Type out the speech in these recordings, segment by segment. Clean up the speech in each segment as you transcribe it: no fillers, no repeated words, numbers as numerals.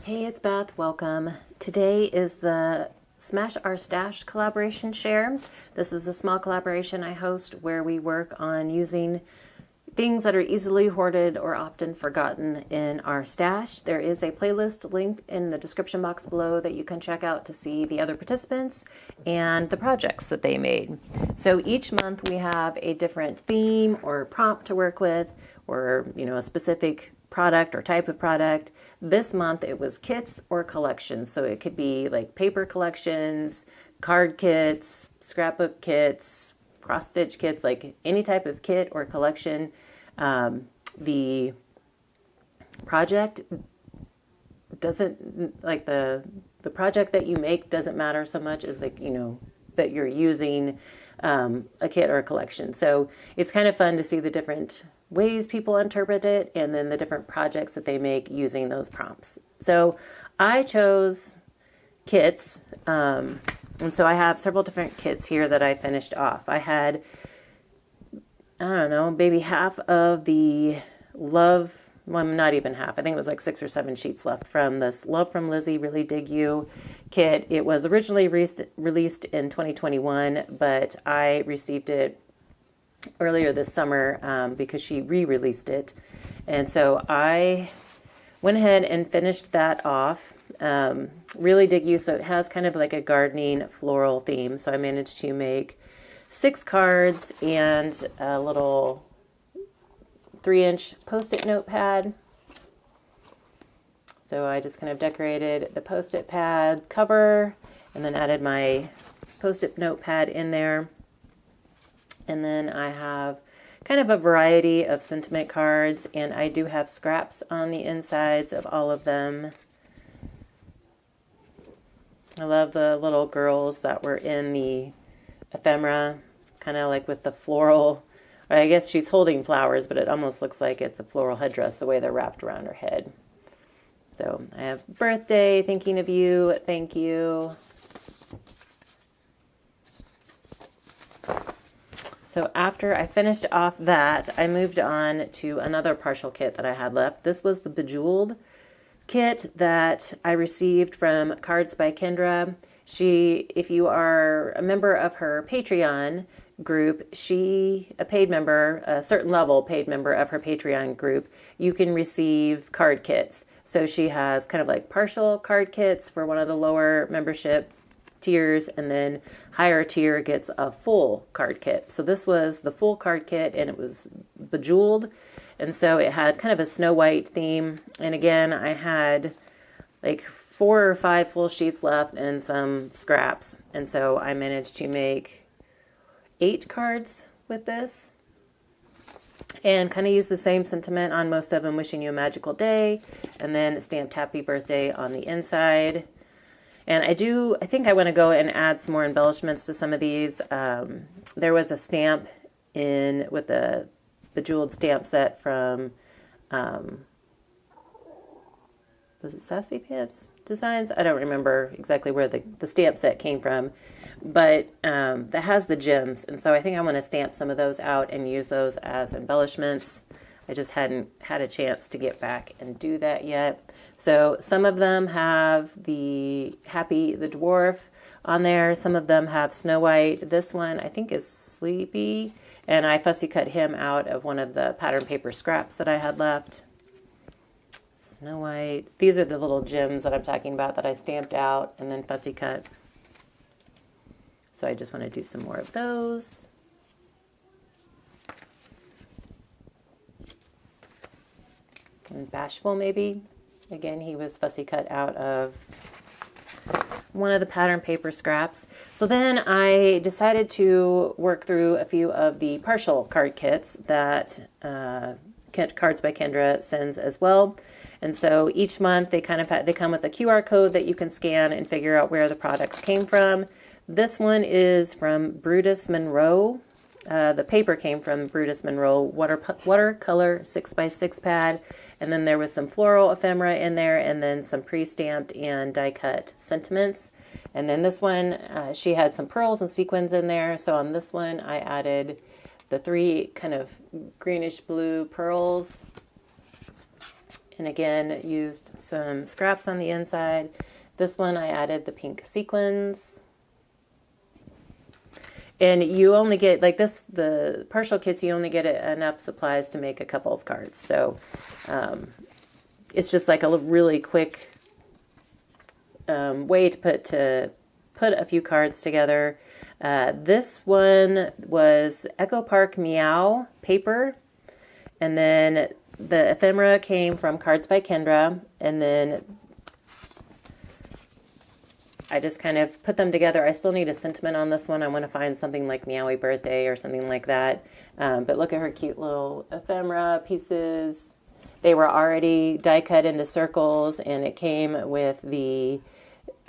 Hey, it's Beth. Welcome. Today is the Smash Our Stash collaboration share. This is a small collaboration I host where we work on using things that are easily hoarded or often forgotten in our stash. There is a playlist link in the description box below that you can check out to see the other participants and the projects that they made. So each month we have a different theme or prompt to work with, or a specific product or type of product. This month it was kits or collections. So it could be like paper collections, card kits, scrapbook kits, cross stitch kits, like any type of kit or collection. The project doesn't, like the project that you make doesn't matter so much as that you're using a kit or a collection. So it's kind of fun to see the different ways people interpret it and then the different projects that they make using those prompts. So I chose kits. And so I have several different kits here that I finished off. I had, maybe half of the Love, well, not even half. I think it was like 6 or 7 sheets left from this Love from Lizzie, Really Dig You kit. It was originally released in 2021, but I received it earlier this summer because she re-released it. And so I went ahead and finished that off. Really Dig You, so it has kind of like a gardening floral theme. So I managed to make 6 cards and a little 3-inch post-it notepad. So I just kind of decorated the post-it pad cover and then added my post-it notepad in there. And then I have kind of a variety of sentiment cards, and I do have scraps on the insides of all of them. I love the little girls that were in the ephemera, kind of like with the floral, or I guess she's holding flowers, but it almost looks like it's a floral headdress the way they're wrapped around her head. So I have birthday, thinking of you, thank you. So after I finished off that, I moved on to another partial kit that I had left. This was the Bejeweled kit that I received from Cards by Kendra. If you are a member of her Patreon group, a paid member, a certain level paid member of her Patreon group, you can receive card kits. So she has kind of like partial card kits for one of the lower membership tiers, and then higher tier gets a full card kit. So this was the full card kit, and it was bejeweled, and so it had kind of a Snow White theme. And again, I had like 4 or 5 full sheets left and some scraps, and so I managed to make 8 cards with this and kind of use the same sentiment on most of them, wishing you a magical day, and then stamped happy birthday on the inside. And I think I want to go and add some more embellishments to some of these. There was a stamp with the Bejeweled stamp set from, was it Sassy Pants Designs? I don't remember exactly where the stamp set came from, but that has the gems. And so I think I want to stamp some of those out and use those as embellishments. I just hadn't had a chance to get back and do that yet. So some of them have the dwarf on there. Some of them have Snow White. This one I think is Sleepy, and I fussy cut him out of one of the pattern paper scraps that I had left. Snow White. These are the little gems that I'm talking about that I stamped out and then fussy cut. So I just want to do some more of those. And Bashful, maybe. Again, he was fussy cut out of one of the pattern paper scraps. So then I decided to work through a few of the partial card kits that Cards by Kendra sends as well. And so each month they come with a QR code that you can scan and figure out where the products came from. This one is from Brutus Monroe. The paper came from Brutus Monroe watercolor 6x6 pad. And then there was some floral ephemera in there, and then some pre-stamped and die-cut sentiments. And then this one, she had some pearls and sequins in there. So on this one, I added the 3 kind of greenish blue pearls. And again, used some scraps on the inside. This one I added the pink sequins. And you only get, like this, the partial kits, you only get enough supplies to make a couple of cards. So it's just like a really quick way to put a few cards together. This one was Echo Park Meow paper. And then the ephemera came from Cards by Kendra. And then I just kind of put them together. I still need a sentiment on this one. I want to find something like Meowie Birthday or something like that. But look at her cute little ephemera pieces. They were already die cut into circles, and it came with the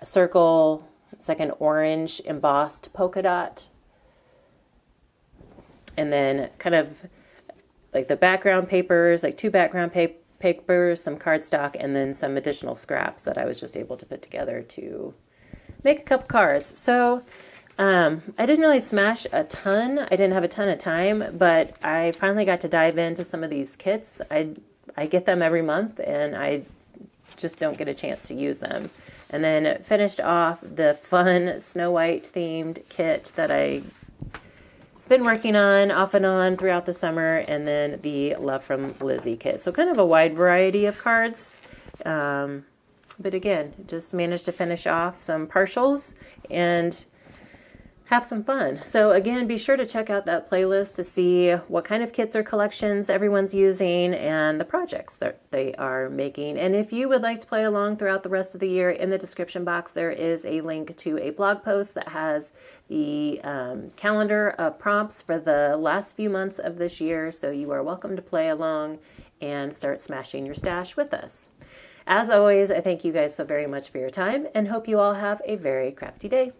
circle. It's like an orange embossed polka dot. And then kind of like the background papers, like 2 background papers, some cardstock, and then some additional scraps that I was just able to put together to make a couple cards. So I didn't really smash a ton. I didn't have a ton of time, but I finally got to dive into some of these kits. I get them every month, and I just don't get a chance to use them. And then finished off the fun Snow White themed kit that I've been working on off and on throughout the summer, and then the Love from Lizzie kit. So kind of a wide variety of cards. But again, just managed to finish off some partials and have some fun. So again, be sure to check out that playlist to see what kind of kits or collections everyone's using and the projects that they are making. And if you would like to play along throughout the rest of the year, in the description box, there is a link to a blog post that has the calendar of prompts for the last few months of this year. So you are welcome to play along and start smashing your stash with us. As always, I thank you guys so very much for your time and hope you all have a very crafty day.